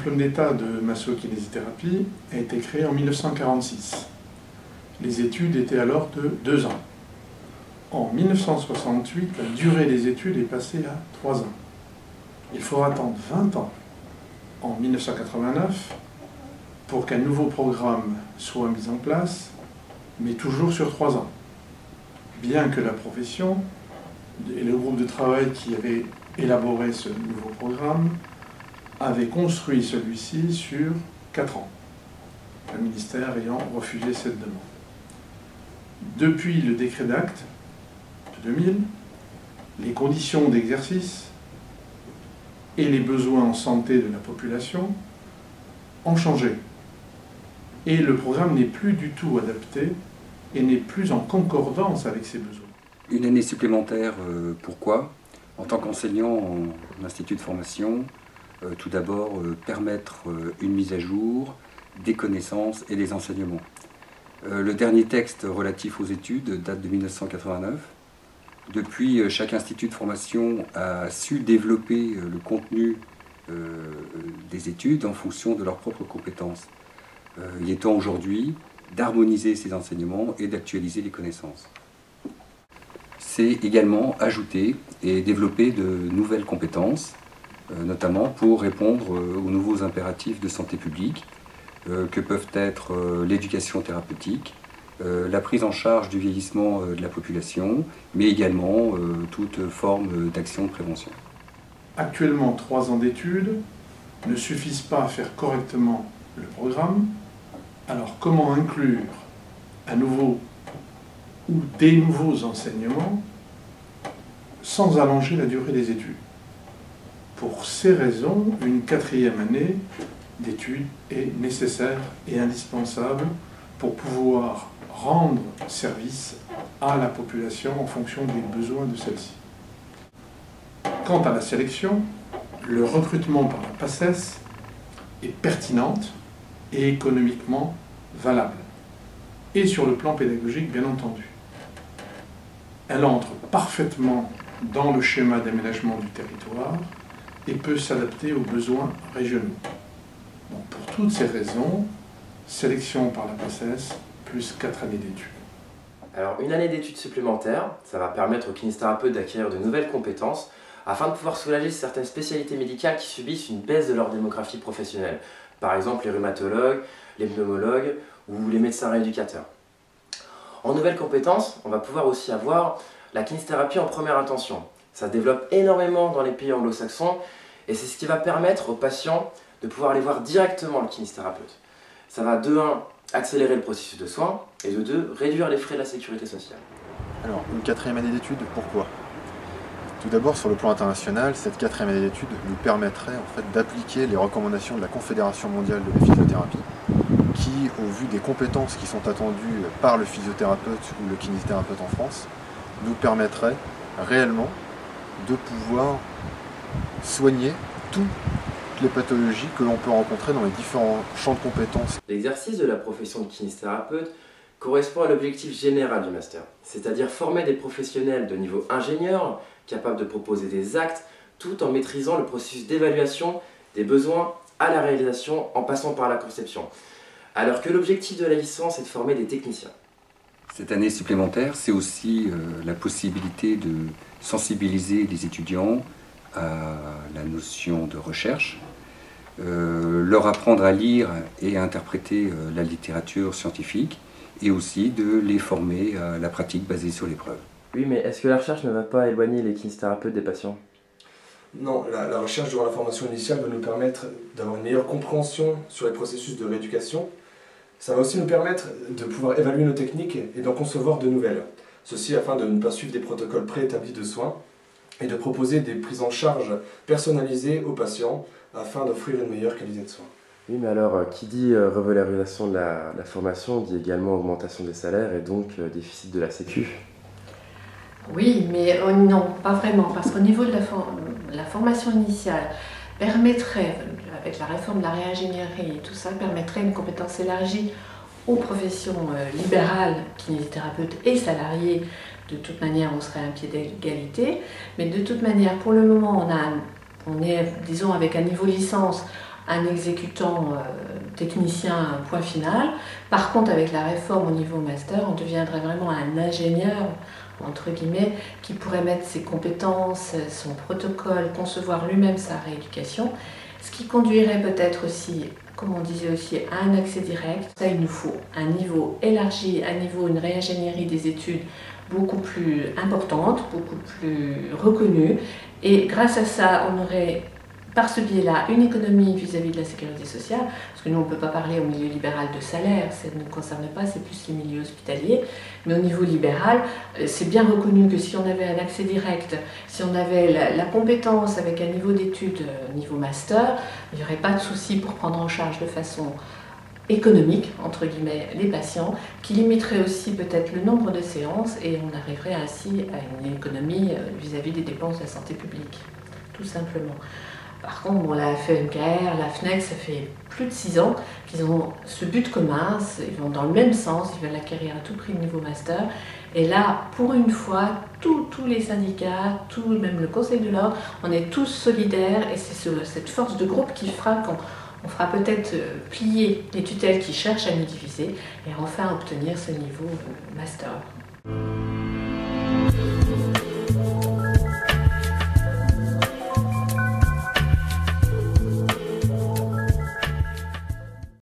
diplôme d'État de masso-kinésithérapie a été créé en 1946. Les études étaient alors de 2 ans. En 1968, la durée des études est passée à 3 ans. Il faudra attendre 20 ans, en 1989, pour qu'un nouveau programme soit mis en place, mais toujours sur 3 ans. Bien que la profession et le groupe de travail qui avait élaboré ce nouveau programme avait construit celui-ci sur 4 ans, le ministère ayant refusé cette demande. Depuis le décret d'acte de 2000, les conditions d'exercice et les besoins en santé de la population ont changé. Et le programme n'est plus du tout adapté et n'est plus en concordance avec ces besoins. Une année supplémentaire, pourquoi? En tant qu'enseignant en institut de formation, tout d'abord permettre une mise à jour des connaissances et des enseignements. Le dernier texte relatif aux études date de 1989. Depuis, chaque institut de formation a su développer le contenu des études en fonction de leurs propres compétences. Il est temps aujourd'hui d'harmoniser ces enseignements et d'actualiser les connaissances. C'est également ajouter et développer de nouvelles compétences, notamment pour répondre aux nouveaux impératifs de santé publique, que peuvent être l'éducation thérapeutique, la prise en charge du vieillissement de la population, mais également toute forme d'action de prévention. Actuellement, 3 ans d'études ne suffisent pas à faire correctement le programme. Alors comment inclure un nouveau ou des nouveaux enseignements sans allonger la durée des études? Pour ces raisons, une 4e année d'études est nécessaire et indispensable pour pouvoir rendre service à la population en fonction des besoins de celle-ci. Quant à la sélection, le recrutement par la PACES est pertinente et économiquement valable, et sur le plan pédagogique bien entendu. Elle entre parfaitement dans le schéma d'aménagement du territoire et peut s'adapter aux besoins régionaux. Donc, pour toutes ces raisons, sélection par la PACES plus 4 années d'études. Alors une année d'études supplémentaires, ça va permettre aux kinésithérapeutes d'acquérir de nouvelles compétences afin de pouvoir soulager certaines spécialités médicales qui subissent une baisse de leur démographie professionnelle. Par exemple les rhumatologues, les pneumologues ou les médecins rééducateurs. En nouvelles compétences, on va pouvoir aussi avoir la kinésithérapie en première intention. Ça se développe énormément dans les pays anglo-saxons et c'est ce qui va permettre aux patients de pouvoir aller voir directement le kinésithérapeute. Ça va de 1 accélérer le processus de soins et de 2 réduire les frais de la sécurité sociale. Alors, une 4e année d'études, pourquoi? Tout d'abord, sur le plan international, cette 4e année d'études nous permettrait en fait, d'appliquer les recommandations de la Confédération mondiale de la physiothérapie, qui, au vu des compétences qui sont attendues par le physiothérapeute ou le kinésithérapeute en France, nous permettrait réellement de pouvoir soigner toutes les pathologies que l'on peut rencontrer dans les différents champs de compétences. L'exercice de la profession de kinésithérapeute correspond à l'objectif général du master, c'est-à-dire former des professionnels de niveau ingénieur capables de proposer des actes tout en maîtrisant le processus d'évaluation des besoins à la réalisation en passant par la conception, alors que l'objectif de la licence est de former des techniciens. Cette année supplémentaire, c'est aussi la possibilité de sensibiliser les étudiants à la notion de recherche, leur apprendre à lire et à interpréter la littérature scientifique et aussi de les former à la pratique basée sur l'épreuve. Oui, mais est-ce que la recherche ne va pas éloigner les kinésithérapeutes des patients? Non, la recherche durant la formation initiale va nous permettre d'avoir une meilleure compréhension sur les processus de rééducation. Ça va aussi nous permettre de pouvoir évaluer nos techniques et d'en concevoir de nouvelles. Ceci afin de ne pas suivre des protocoles préétablis de soins et de proposer des prises en charge personnalisées aux patients afin d'offrir une meilleure qualité de soins. Oui, mais alors, qui dit revalorisation de la formation dit également augmentation des salaires et donc déficit de la Sécu. Oui, mais non, pas vraiment, parce qu'au niveau de la formation initiale, permettrait, avec la réforme de la réingénierie et tout ça, permettrait une compétence élargie aux professions libérales, kinésithérapeutes et salariés. De toute manière, on serait à un pied d'égalité, mais de toute manière, pour le moment, on est, disons, avec un niveau licence un exécutant technicien point final. Par contre, avec la réforme au niveau master, on deviendrait vraiment un ingénieur, entre guillemets, qui pourrait mettre ses compétences, son protocole, concevoir lui-même sa rééducation, ce qui conduirait peut-être aussi, comme on disait aussi, à un accès direct. Ça, il nous faut un niveau élargi, une réingénierie des études beaucoup plus importante, beaucoup plus reconnue, et grâce à ça, on aurait par ce biais-là une économie vis-à-vis de la sécurité sociale, parce que nous on ne peut pas parler au milieu libéral de salaire, ça ne nous concerne pas, c'est plus les milieux hospitaliers, mais au niveau libéral, c'est bien reconnu que si on avait un accès direct, si on avait la compétence avec un niveau d'études, niveau master, il n'y aurait pas de souci pour prendre en charge de façon économique, entre guillemets, les patients, qui limiterait aussi peut-être le nombre de séances et on arriverait ainsi à une économie vis-à-vis des dépenses de la santé publique, tout simplement. Par contre, bon, la FNKR, la FNEC, ça fait plus de 6 ans qu'ils ont ce but commun, ils vont dans le même sens, ils veulent acquérir à tout prix le niveau master. Et là, pour une fois, tous les syndicats, même le Conseil de l'Ordre, on est tous solidaires et c'est cette force de groupe qui fera qu'on fera peut-être plier les tutelles qui cherchent à nous diviser et enfin obtenir ce niveau master.